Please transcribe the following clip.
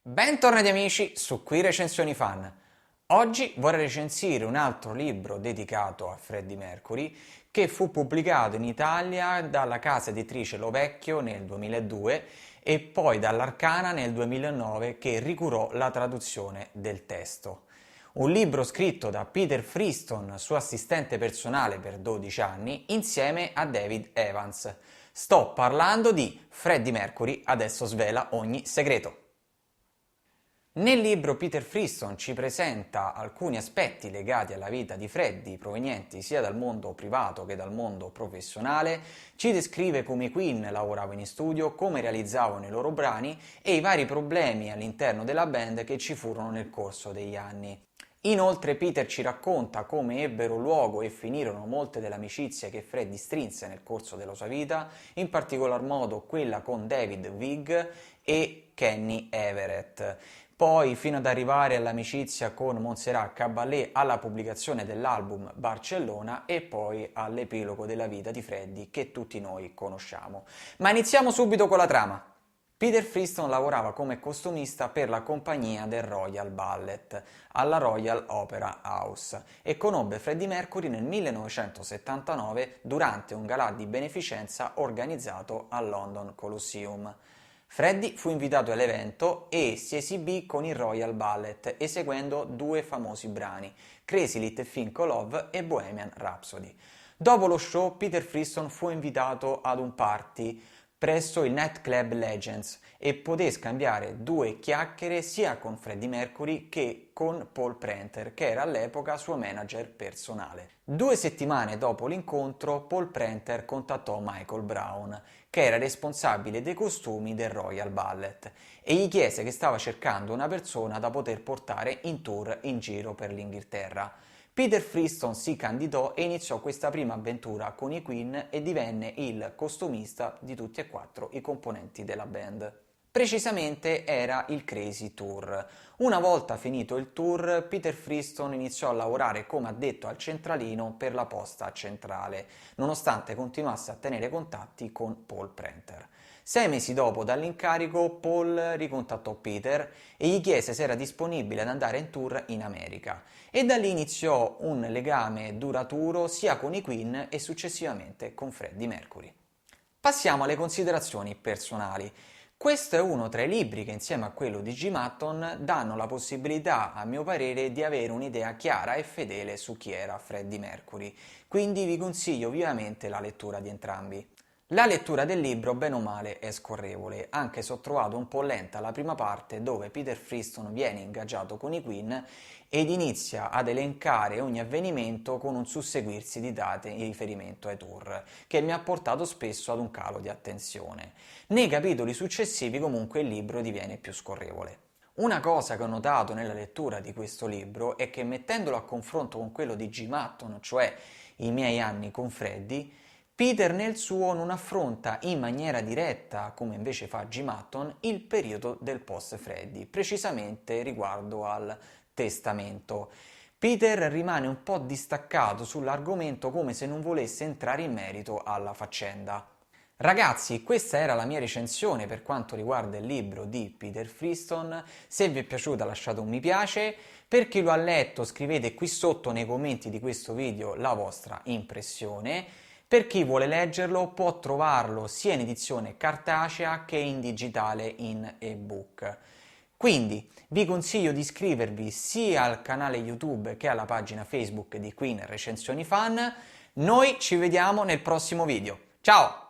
Bentornati amici su Qui Recensioni Fan. Oggi vorrei recensire un altro libro dedicato a Freddie Mercury che fu pubblicato in Italia dalla casa editrice Lovecchio nel 2002 e poi dall'Arcana nel 2009 che ricurò la traduzione del testo. Un libro scritto da Peter Freeston, suo assistente personale per 12 anni, insieme a David Evans. Sto parlando di Freddie Mercury, adesso svela ogni segreto. Nel libro Peter Freeston ci presenta alcuni aspetti legati alla vita di Freddie, provenienti sia dal mondo privato che dal mondo professionale, ci descrive come i Queen lavoravano in studio, come realizzavano i loro brani e i vari problemi all'interno della band che ci furono nel corso degli anni. Inoltre Peter ci racconta come ebbero luogo e finirono molte delle amicizie che Freddie strinse nel corso della sua vita, in particolar modo quella con David Vigg e Kenny Everett. Poi fino ad arrivare all'amicizia con Montserrat Caballé, alla pubblicazione dell'album Barcellona e poi all'epilogo della vita di Freddie che tutti noi conosciamo. Ma iniziamo subito con la trama. Peter Freeston lavorava come costumista per la compagnia del Royal Ballet alla Royal Opera House e conobbe Freddie Mercury nel 1979 durante un galà di beneficenza organizzato al London Colosseum. Freddie fu invitato all'evento e si esibì con il Royal Ballet eseguendo due famosi brani, Crazy Little Thing Called Love e Bohemian Rhapsody. Dopo lo show, Peter Freeston fu invitato ad un party presso il nightclub Legends e poté scambiare due chiacchiere sia con Freddie Mercury che con Paul Prenter, che era all'epoca suo manager personale. 2 settimane dopo l'incontro, Paul Prenter contattò Michael Brown, che era responsabile dei costumi del Royal Ballet, e gli chiese che stava cercando una persona da poter portare in tour in giro per l'Inghilterra. Peter Freeston si candidò e iniziò questa prima avventura con i Queen e divenne il costumista di tutti e 4 i componenti della band. Precisamente era il Crazy Tour. Una volta finito il tour, Peter Freeston iniziò a lavorare come addetto al centralino per la posta centrale, nonostante continuasse a tenere contatti con Paul Prenter. 6 mesi dopo dall'incarico, Paul ricontattò Peter e gli chiese se era disponibile ad andare in tour in America e da lì iniziò un legame duraturo sia con i Queen e successivamente con Freddie Mercury. Passiamo alle considerazioni personali. Questo è uno tra i libri che insieme a quello di Jim Hutton danno la possibilità, a mio parere, di avere un'idea chiara e fedele su chi era Freddie Mercury, quindi vi consiglio vivamente la lettura di entrambi. La lettura del libro, bene o male, è scorrevole, anche se ho trovato un po' lenta la prima parte dove Peter Freeston viene ingaggiato con i Queen ed inizia ad elencare ogni avvenimento con un susseguirsi di date in riferimento ai tour, che mi ha portato spesso ad un calo di attenzione. Nei capitoli successivi comunque il libro diviene più scorrevole. Una cosa che ho notato nella lettura di questo libro è che mettendolo a confronto con quello di Jim Hutton, cioè i miei anni con Freddie, Peter nel suo non affronta in maniera diretta, come invece fa Jim Hutton, il periodo del post-Freddie, precisamente riguardo al testamento. Peter rimane un po' distaccato sull'argomento come se non volesse entrare in merito alla faccenda. Ragazzi, questa era la mia recensione per quanto riguarda il libro di Peter Freeston. Se vi è piaciuta lasciate un mi piace, per chi lo ha letto scrivete qui sotto nei commenti di questo video la vostra impressione. Per chi vuole leggerlo può trovarlo sia in edizione cartacea che in digitale in ebook. Quindi vi consiglio di iscrivervi sia al canale YouTube che alla pagina Facebook di Qui Recensioni Fan. Noi ci vediamo nel prossimo video. Ciao!